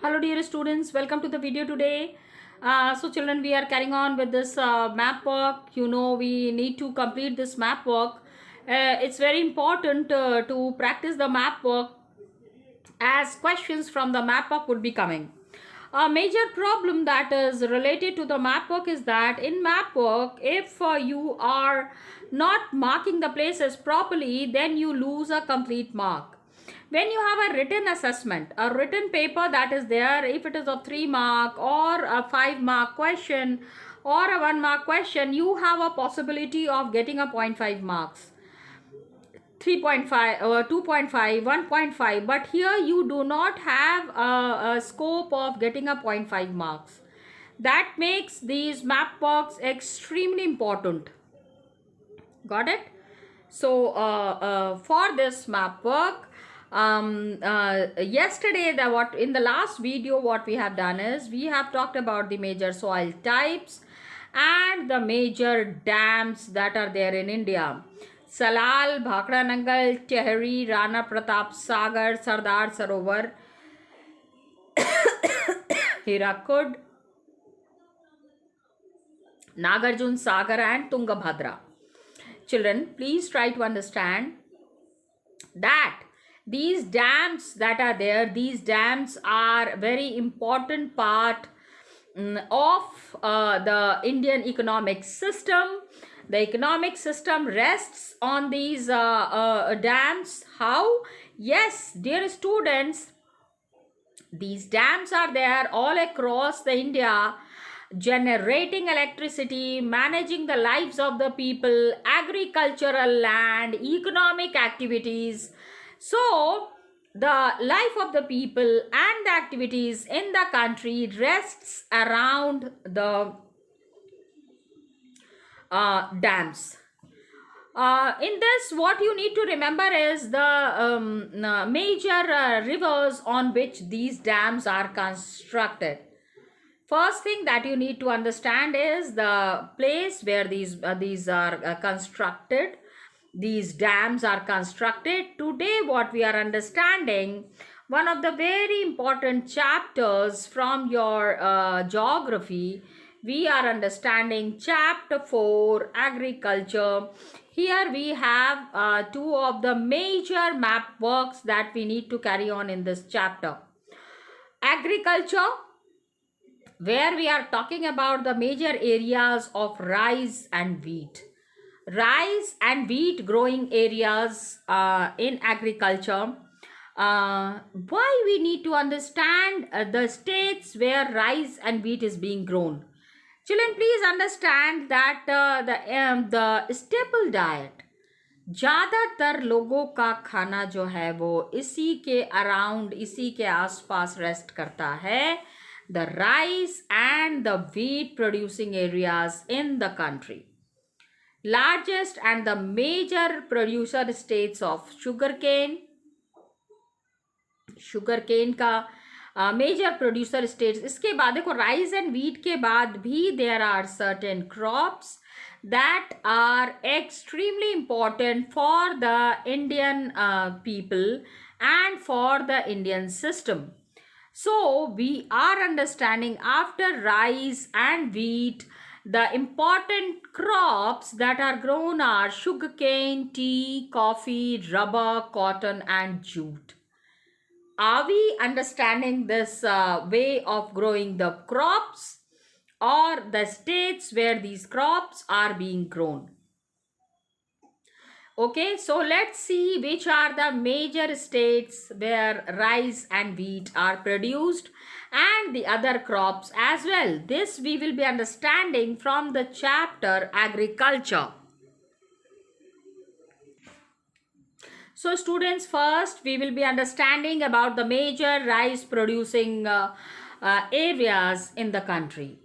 Hello dear students, welcome to the video today. So children, we are carrying on with this map work. We need to complete this map work. It's very important to practice the map work as questions from the map work would be coming. A major problem that is related to the map work is that in map work, if you are not marking the places properly, then you lose a complete mark. When you have a written assessment, a written paper that is there, if it is a 3 mark or a 5 mark question or a 1 mark question, you have a possibility of getting a 0.5 marks. 3.5 or 2.5, 1.5, but here you do not have a scope of getting a 0.5 marks. That makes these map works extremely important. Got it? So for this map work, yesterday what in the last video what we have done is we have talked about the major soil types and the major dams that are there in India. Salal, Bhakra Nangal, Tehri, Rana Pratap Sagar, Sardar Sarovar, Hirakud, Nagarjun Sagar and Tungabhadra. Children, please try to understand that these dams that are there, these dams are very important part of the Indian economic system. The economic system rests on these dams. How? Yes, dear students, these dams are there all across the India, generating electricity, managing the lives of the people, agricultural land, economic activities. So the life of the people and the activities in the country rests around the dams. In this, what you need to remember is the major rivers on which these dams are constructed. First thing that you need to understand is the place where these are constructed. These dams are constructed. Today, what we are understanding, one of the very important chapters from your geography, we are understanding chapter 4, agriculture. Here we have two of the major map works that we need to carry on in this chapter. Agriculture, where we are talking about the major areas of rice and wheat. Rice and wheat growing areas in agriculture. Why we need to understand the states where rice and wheat is being grown. Children, please understand that the staple diet, ज़्यादातर लोगों का खाना जो है वो इसी के around, इसी के आसपास रेस्ट करता है. The rice and the wheat producing areas in the country. Largest and the major producer states of sugarcane. Sugarcane का major producer states. इसके बाद देखो rice and wheat के बाद भी there are certain crops that are extremely important for the Indian people and for the Indian system. So we are understanding after rice and wheat, the important crops that are grown are sugarcane, tea, coffee, rubber, cotton and jute. Are we understanding this way of growing the crops or the states where these crops are being grown? Okay, so let's see which are the major states where rice and wheat are produced and the other crops as well. This we will be understanding from the chapter agriculture. So students, first we will be understanding about the major rice producing areas in the country.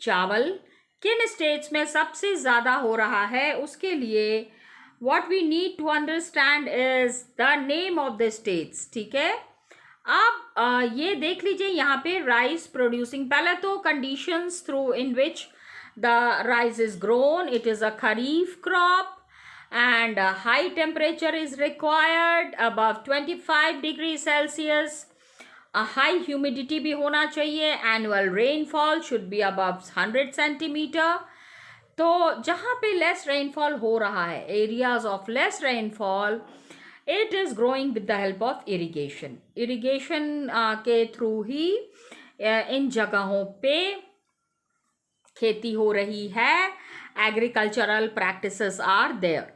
चावल किन states में सबसे ज़्यादा हो रहा है उसके लिए what we need to understand is the name of the states. ठीक है, अब ये देख लीजिए यहाँ पे राइस प्रोड्यूसिंग, पहले तो conditions through in which the rice is grown. It is a kharif crop and high temperature is required above 25 degrees Celsius. High humidity भी होना चाहिए, annual rainfall should be above 100 centimetre. तो जहाँ पे लेस रेनफॉल हो रहा है, areas of less rainfall, it is growing with the help of irrigation. Irrigation के थ्रू ही इन जगहों पे खेती हो रही है, agricultural practices are there.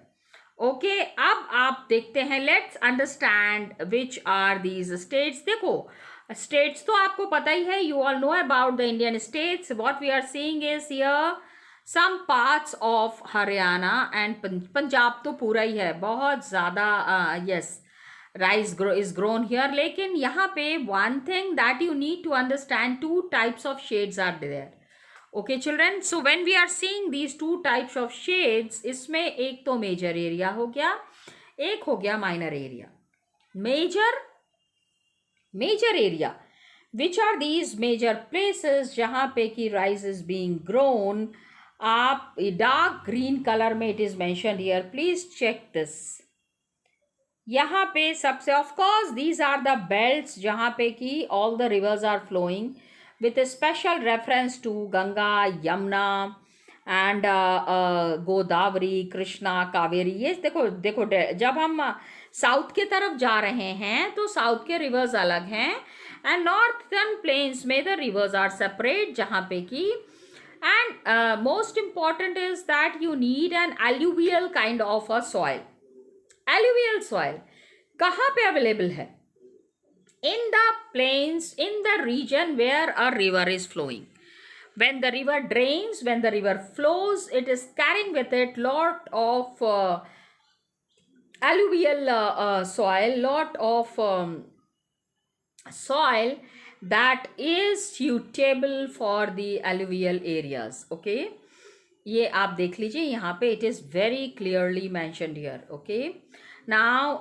Okay, अब आप देखते हैं, let's understand which are these states. देखो, स्टेट्स तो आपको पता ही है, you all know about the Indian states. What we are seeing is here some parts of Haryana and Punjab तो पूरा ही है, बहुत ज़्यादा yes rice is grown here. लेकिन यहाँ पे one thing that you need to understand, two types of shades are there. Okay children, so when we are seeing these two types of shades, इसमें एक तो मेजर एरिया हो गया, एक हो गया minor area. Major area, which are these major places जहाँ पे कि राइस इज बीइंग ग्रोन। आप डार्क ग्रीन कलर में it is mentioned here, please check this. यहाँ पे सबसे, of course these are the belts जहाँ पे कि all the rivers are flowing with a special reference to Ganga, Yamuna and Godavari, Krishna, Kaveri. ये देखो देखो, जब हम साउथ के तरफ जा रहे हैं तो साउथ के रिवर्स अलग हैं, एंड नॉर्थर्न प्लेन्स में द रिवर्स आर सेपरेट, जहाँ पे कि and most important is that you need an alluvial kind of a soil. Alluvial soil कहाँ पे अवेलेबल है? In the plains, in the region where a river is flowing. When the river drains, when the river flows, it is carrying with it lot of alluvial soil, lot of soil that is suitable for the alluvial areas. Okay, ये आप देख लीजिए यहाँ पे, it is very clearly mentioned here. Okay, now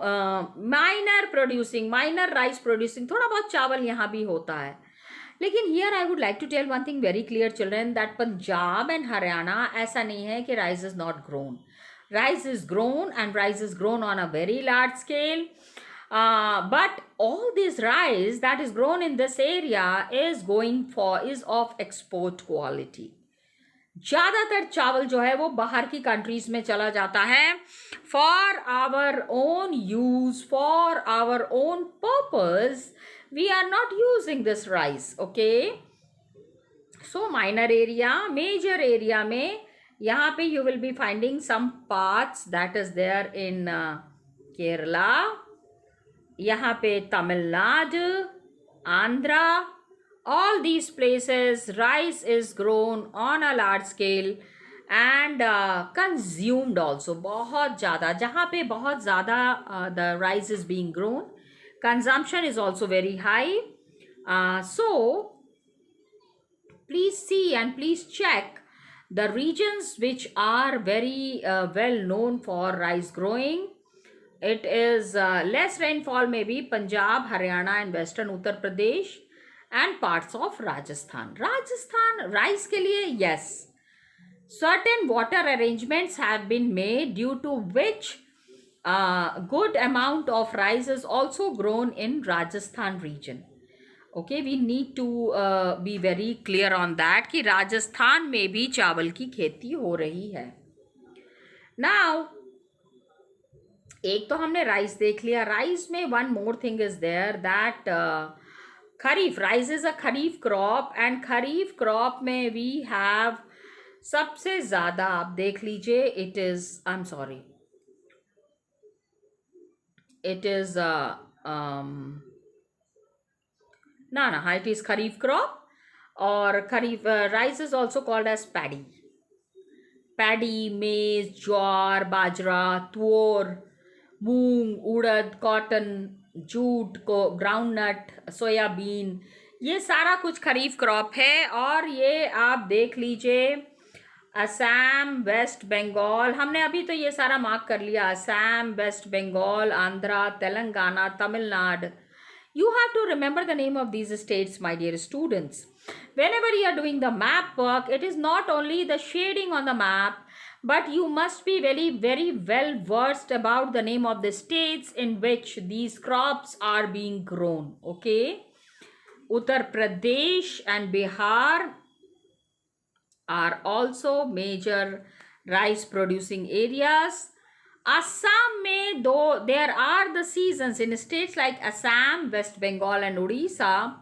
minor rice producing, थोड़ा बहुत चावल यहाँ भी होता है। लेकिन here I would like to tell one thing very clear children, that Punjab and Haryana ऐसा नहीं है कि rice is not grown. Rice is grown and rice is grown on a very large scale, but all this rice that is grown in this area is of export quality. ज़्यादातर चावल जो है वो बाहर की कंट्रीज में चला जाता है for our own use, for our own purpose. We are not using this rice. Okay, so minor area, major area में यहाँ पे you will be finding some parts that is there in Kerala, यहाँ पे Tamil Nadu, Andhra, all these places rice is grown on a large scale and consumed also, बहुत ज़्यादा, जहाँ पे बहुत ज़्यादा the rice is being grown, consumption is also very high. So please see and please check the regions which are very well known for rice growing. It is less rainfall maybe Punjab, Haryana and western Uttar Pradesh and parts of Rajasthan. Rajasthan rice के लिए yes, certain water arrangements have been made due to which good amount of rice is also grown in Rajasthan region. Okay, we need to be very clear on that कि राजस्थान में भी चावल की खेती हो रही है। Now एक तो हमने राइस देख लिया, राइस में one more thing is there that kharif, rice is a kharif crop and kharif crop में वी हैव सबसे ज़्यादा, आप देख लीजिए, it is, I am sorry, it is ना इट इज़ खरीफ क्रॉप, और kharif rice is also called as paddy, maize, jowar, bajra, tur, moong, urad, cotton, jute को, groundnut, soybean, ये सारा कुछ खरीफ क्रॉप है। और ये आप देख लीजिए असम, वेस्ट बंगाल, हमने अभी तो ये सारा मार्क कर लिया, Assam, West Bengal, Andhra, Telangana, Tamil Nadu. You have to remember the name of these states, my dear students. Whenever you are doing the map work, it is not only the shading on the map, but you must be very, very well versed about the name of the states in which these crops are being grown. Okay. Uttar Pradesh and Bihar are also major rice producing areas. Assam may, though there are the seasons in states like Assam, West Bengal and Odisha,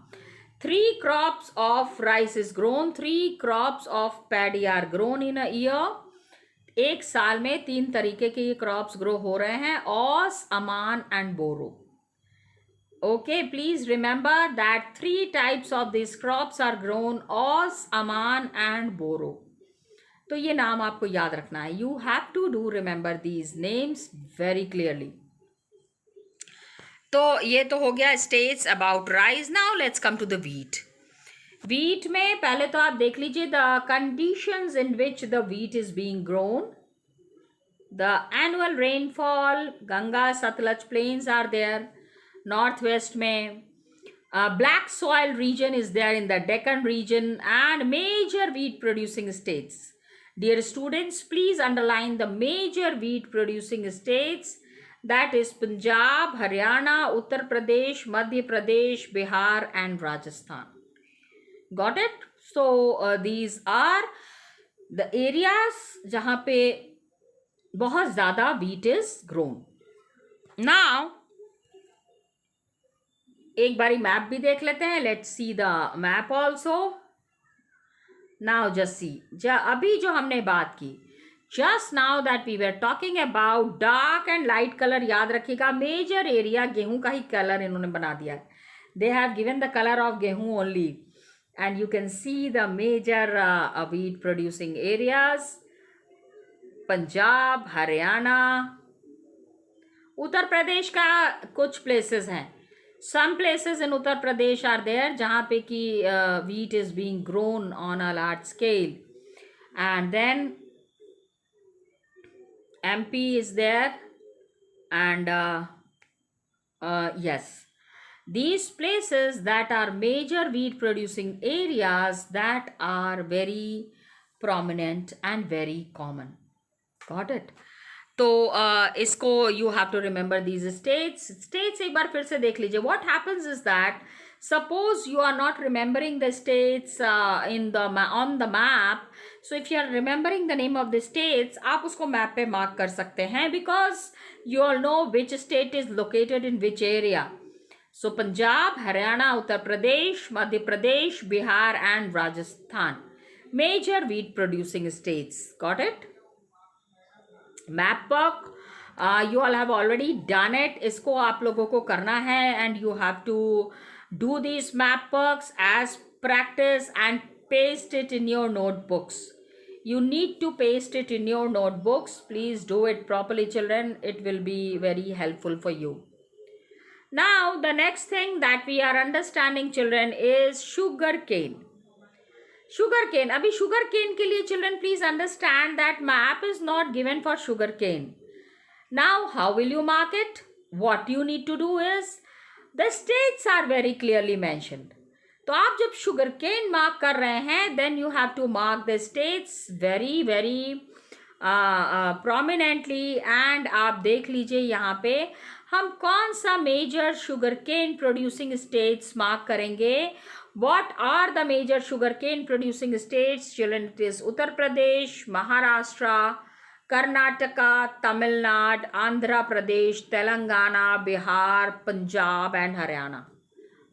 3 crops of rice is grown, 3 crops of paddy are grown in a year. एक साल में 3 तरीके के ये crops grow हो रहे हैं, aus, aman and boro. Okay, please remember that 3 types of these crops are grown, Os, Aman and Boro. तो ये नाम आपको याद रखना है. You have to do remember these names very clearly. तो ये तो हो गया states about rice. Now let's come to the wheat. Wheat में पहले तो आप देख लीजिए the conditions in which the wheat is being grown. The annual rainfall, Ganga, Satluj plains are there. Northwest में black soil region is there in the Deccan region and major wheat producing states. Dear students, please underline the major wheat producing states, that is Punjab, Haryana, Uttar Pradesh, Madhya Pradesh, Bihar and Rajasthan. Got it? So these are the areas जहाँ पे बहुत ज़्यादा wheat is grown. Now एक बारी map भी देख लेते हैं. Let's see the map also. Now just see, अभी जो हमने बात की, just now that we were talking about dark and light colour. याद रखिएगा मेजर एरिया गेहूं का ही कलर इन्होंने बना दिया है. They have given the colour of gehun only and you can see the major wheat producing areas. Punjab, Haryana, Uttar Pradesh का कुछ प्लेसेस हैं. Some places in Uttar Pradesh are there जहाँ पे कि wheat is being grown on a large scale. And then MP is there and yes, these places that are major wheat producing areas that are very prominent and very common. Got it? तो इसको you have to remember these states एक बार फिर से देख लीजिए. What happens is that suppose you are not remembering the states in the on the map. So if you are remembering the name of the states, आप उसको map पे mark कर सकते हैं because you all know which state is located in which area. So Punjab, Haryana, Uttar Pradesh, Madhya Pradesh, Bihar and Rajasthan, major wheat producing states. Got it? Map work you all have already done it. इसको आप लोगों को करना है and you have to do this map works as practice and paste it in your notebooks. You need to paste it in your notebooks. Please do it properly, children. It will be very helpful for you. Now the next thing that we are understanding, children, is sugar cane. Sugar cane. अभी sugar cane के लिए children please understand that map is not given for sugar cane. Now how will you mark it? What you need to do is the states are very clearly mentioned. तो आप जब sugar cane mark कर रहे हैं then you have to mark the states very prominently and आप देख लीजिए यहाँ पे हम कौन सा major sugar cane producing states mark करेंगे. What are the major sugarcane producing states? Children, it is Uttar Pradesh, Maharashtra, Karnataka, Tamil Nadu, Andhra Pradesh, Telangana, Bihar, Punjab and Haryana.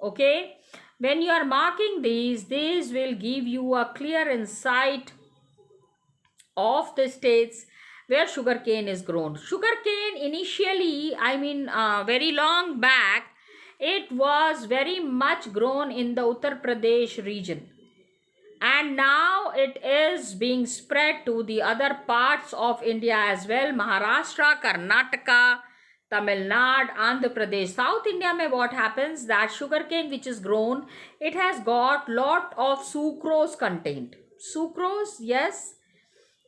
Okay? When you are marking these will give you a clear insight of the states where sugarcane is grown. Sugarcane initially, very long back, it was very much grown in the Uttar Pradesh region and now it is being spread to the other parts of India as well. Maharashtra, Karnataka, Tamil Nadu, Andhra Pradesh. South India mein what happens that sugarcane which is grown, it has got lot of sucrose content. Sucrose, yes,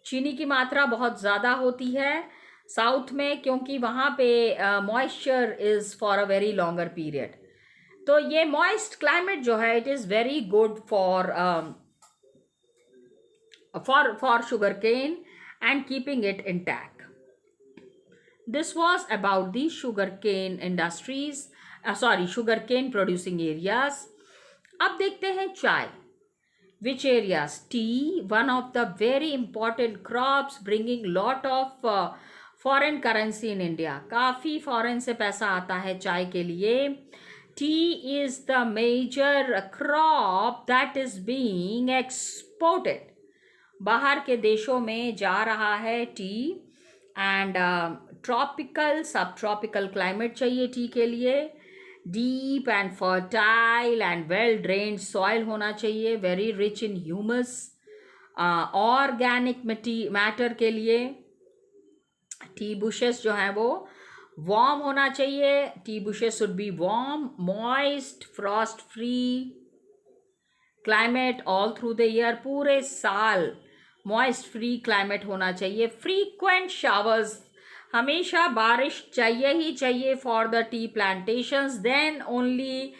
चीनी की मात्रा बहुत ज़्यादा होती है south में क्योंकि वहाँ पे moisture is for a very longer period. तो ये मॉइस्ट क्लाइमेट जो है it is very good for sugar cane and keeping it intact. This was about the sugar cane industries, sugar cane producing areas. अब देखते हैं चाय. Which areas? Tea, one of the very important crops bringing lot of foreign currency in India. काफ़ी foreign से पैसा आता है चाय के लिए. Tea is the major crop that is being exported. बाहर के देशों में जा रहा है टी. एंड ट्रॉपिकल सब ट्रॉपिकल क्लाइमेट चाहिए टी के लिए. Deep and fertile and well drained soil होना चाहिए, very rich in humus. Organic matter के लिए टी बुशेस जो हैं वो वार्म होना चाहिए. T bushes should be warm, moist, Frost free climate all through the year. पूरे साल मॉइस्ट फ्री क्लाइमेट होना चाहिए. फ्रीक्वेंट शावर्स, हमेशा बारिश चाहिए ही चाहिए for the tea plantations. Then only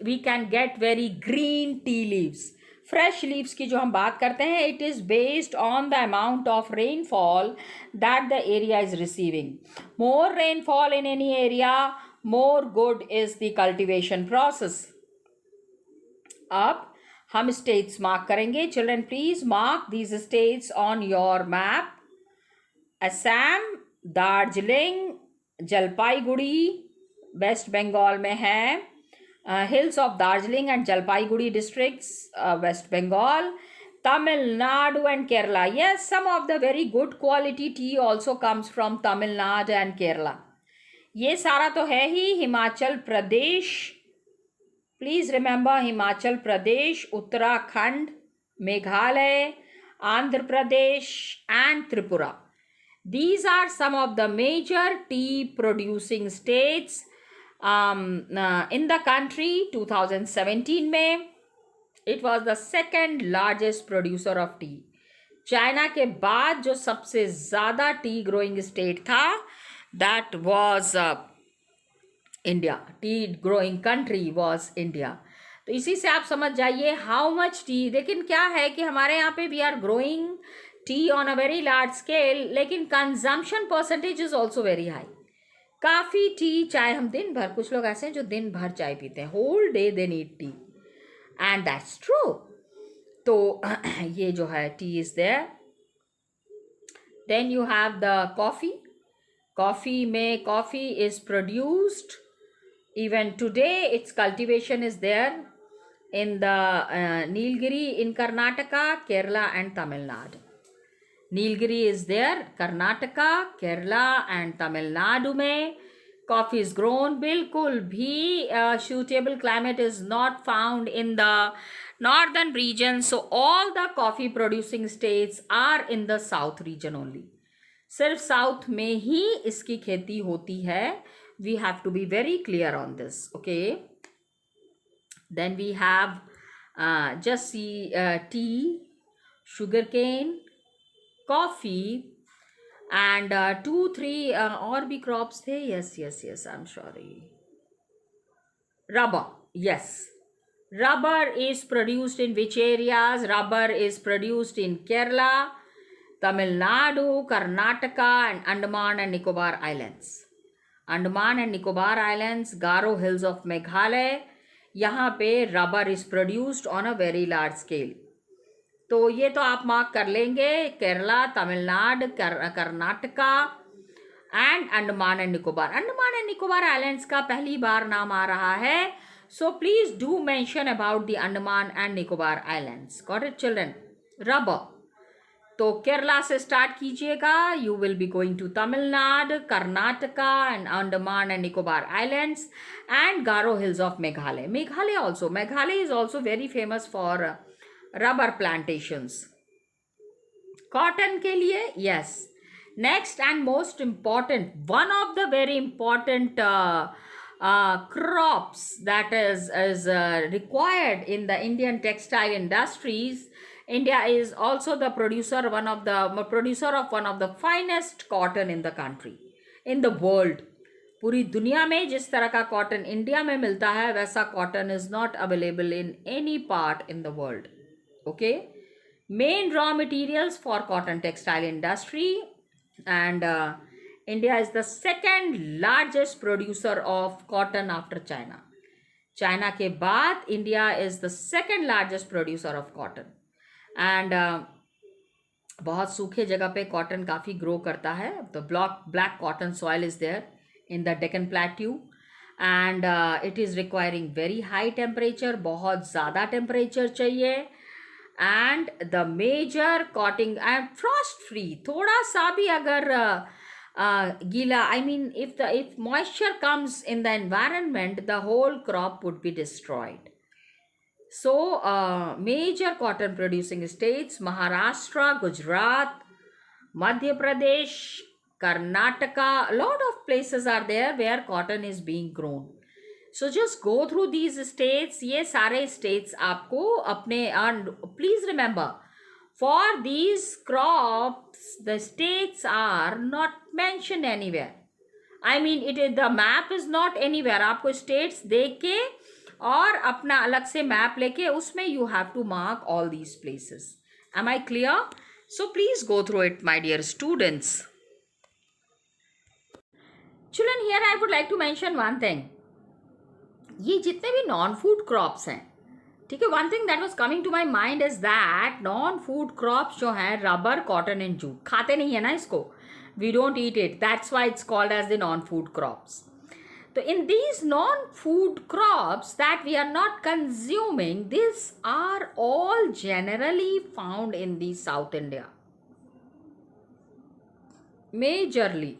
we can get very green tea leaves. Fresh leaves की जो हम बात करते हैं, it is based on the amount of rainfall that the area is receiving. More rainfall in any area, more good is the cultivation process. अब हम states mark करेंगे. Children please mark these states on your map. Assam, Darjeeling, Jalpaiguri West Bengal में है. Hills of Darjeeling and Jalpaiguri districts West Bengal. Tamil Nadu and Kerala. Yes, some of the very good quality tea also comes from Tamil Nadu and Kerala. ये सारा तो है ही. Himachal Pradesh, please remember Himachal Pradesh, Uttarakhand, Meghalaya, Andhra Pradesh and Tripura. These are some of the major tea producing states in the country. 2017 में it was the second largest producer of tea. China के बाद जो सबसे ज़्यादा टी ग्रोइंग स्टेट था, that was India. T growing country was India. तो इसी से आप समझ जाइए हाउ मच टी. लेकिन क्या है कि हमारे यहाँ पे we are growing tea on a very large scale, लेकिन consumption percentage is also very high. काफ़ी टी, चाय हम दिन भर, कुछ लोग ऐसे हैं जो दिन भर चाय पीते हैं, whole day they need tea, and that's true. तो ये जो है tea is there. Then you have the coffee. Coffee में coffee is produced even today. Its cultivation is there in the Nilgiri in Karnataka, Kerala and Tamil Nadu. Nilgiri is there, Karnataka, Kerala and Tamil Nadu में coffee is grown. बिल्कुल भी suitable climate is not found in the northern region. So all the coffee producing states are in the south region only. सिर्फ south में ही इसकी खेती होती है. We have to be very clear on this. Okay, then we have just see tea, sugarcane, coffee and 2-3 और भी crops थे. Yes, I'm sorry. Rubber. Yes, rubber is produced in which areas? Rubber is produced in Kerala, Tamil Nadu, Karnataka and Andaman and Nicobar Islands. Andaman and Nicobar islands, Garo Hills of Meghalaya, यहाँ पे rubber is produced on a very large scale. तो ये तो आप mark कर लेंगे. Kerala, Tamil Nadu, Karnataka and Andaman and Nicobar. Andaman and Nicobar islands का पहली बार नाम आ रहा है. So please do mention about the Andaman and Nicobar islands. Got it children? Rubber. तो केरला से स्टार्ट कीजिएगा. You will be going to Tamil Nadu, Karnataka and Andaman and Nicobar Islands and Garo Hills of Meghalaya. Meghalaya also, Meghalaya is also very famous for rubber plantations. Cotton के लिए yes. Next and most important, one of the very important crops that is required in the Indian textile industries. India is also the producer of one of the finest cotton in the country, in the world. पूरी दुनिया में जिस तरह का cotton India में मिलता है, वैसा cotton is not available in any part in the world. Okay, main raw materials for cotton textile industry, and India is the second largest producer of cotton after China. China के बाद India is the second largest producer of cotton and बहुत सूखे जगह पे cotton काफ़ी grow करता है. तो black cotton soil is there in the Deccan plateau and it is requiring very high temperature. बहुत ज़्यादा टेम्परेचर चाहिए and the major coating and frost free. थोड़ा सा भी अगर गीला, I mean, if moisture comes in the environment, the whole crop would be destroyed. So, major cotton producing states: Maharashtra, Gujarat, Madhya Pradesh, Karnataka. A lot of places are there where cotton is being grown. So just go through these states. ये सारे states आपको अपने, and please remember, for these crops, the states are not mentioned anywhere. I mean, the map is not anywhere. आपको states देख के और अपना अलग से map लेके उसमें you have to mark all these places. Am I clear? So please go through it, my dear students. Children, here I would like to mention one thing. ये जितने भी नॉन फूड क्रॉप्स हैं, ठीक है, one thing that was coming to my mind is that non food crops जो हैं rubber, cotton and jute, खाते नहीं है ना इसको, we don't eat it, that's why it's called as the non food crops. तो in these non food crops that we are not consuming, this are all generally found in the South India, majorly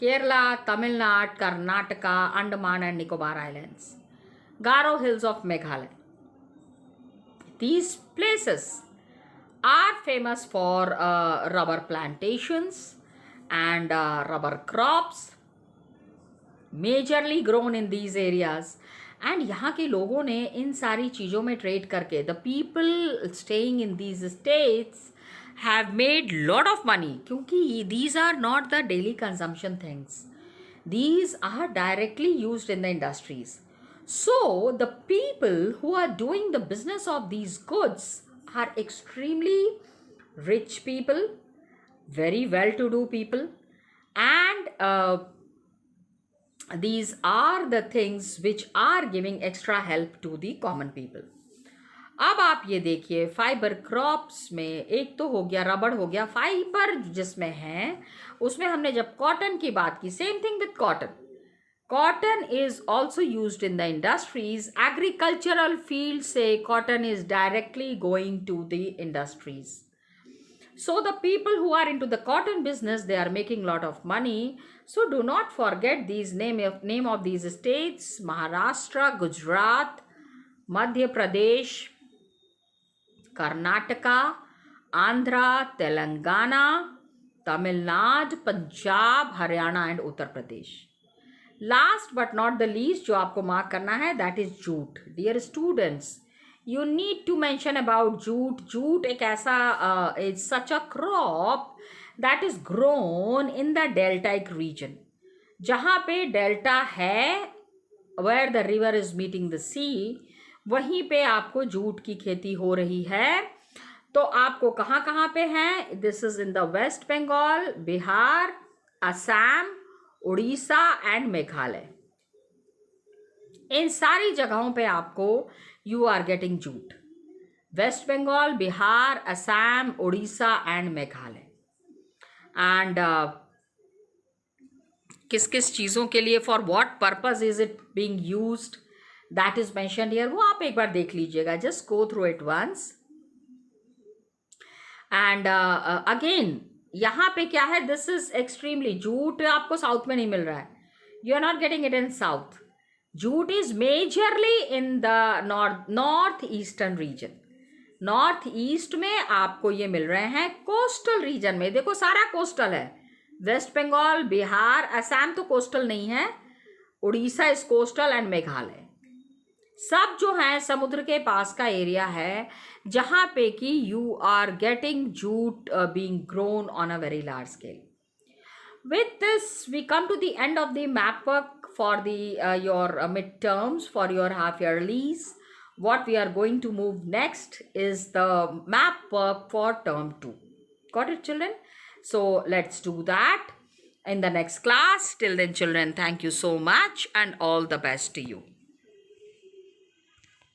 Kerala, Tamil Nadu, Karnataka, Andaman and Nicobar Islands, Garo Hills of Meghalaya. These places are famous for rubber plantations and rubber crops, majorly grown in these areas. And यहाँ के लोगों ने इन सारी चीज़ों में trade करके, the people staying in these states have made lot of money, क्योंकि these are not the daily consumption things, these are directly used in the industries. So the people who are doing the business of these goods are extremely rich people, very well to do people, and these are the things which are giving extra help to the common people. अब आप ये देखिए, fibre crops में एक तो हो गया रबड़, हो गया फाइबर जिसमें है, उसमें हमने जब कॉटन की बात की, same thing with cotton. Cotton is also used in the industries. Agricultural field से cotton is directly going to the industries. So the people who are into the cotton business, they are making lot of money. So do not forget these name of these states: Maharashtra, Gujarat, Madhya Pradesh, Karnataka, Andhra, Telangana, Tamil Nadu, Punjab, Haryana and Uttar Pradesh. Last but not the least, जो आपको mark करना है, that is jute. Dear students, you need to mention about jute. Jute एक ऐसा is such a crop that is grown in the deltaic region. जहाँ पे delta है, where the river is meeting the sea, वहीं पे आपको jute की खेती हो रही है. तो आपको कहाँ पे है? This is in the West Bengal, Bihar, Assam, Orissa and Meghalaya. इन सारी जगहों पे आपको you are getting jute. West Bengal, Bihar, Assam, Orissa and Meghalaya. And किस किस चीज़ों के लिए, for what purpose is it being used, that is mentioned here. वो आप एक बार देख लीजिएगा, just go through it once. And again यहाँ पे क्या है, दिस इज एक्सट्रीमली, जूट आपको साउथ में नहीं मिल रहा है, you are not getting it in south. Jute is majorly in the north eastern region. North east में आपको ये मिल रहे हैं. कोस्टल रीजन में देखो, सारा कोस्टल है. वेस्ट बंगाल, बिहार, असम तो कोस्टल नहीं है, Orissa is coastal and Meghalaya सब जो है समुद्र के पास का एरिया है, जहाँ पे कि you are getting jute being grown on a very large scale. With this, we come to the end of the map work for the your midterms, for your half yearlies. What we are going to move next is the map work for term 2. Got it, children? So let's do that. in the next class. Till then, children, thank you so much and all the best to you.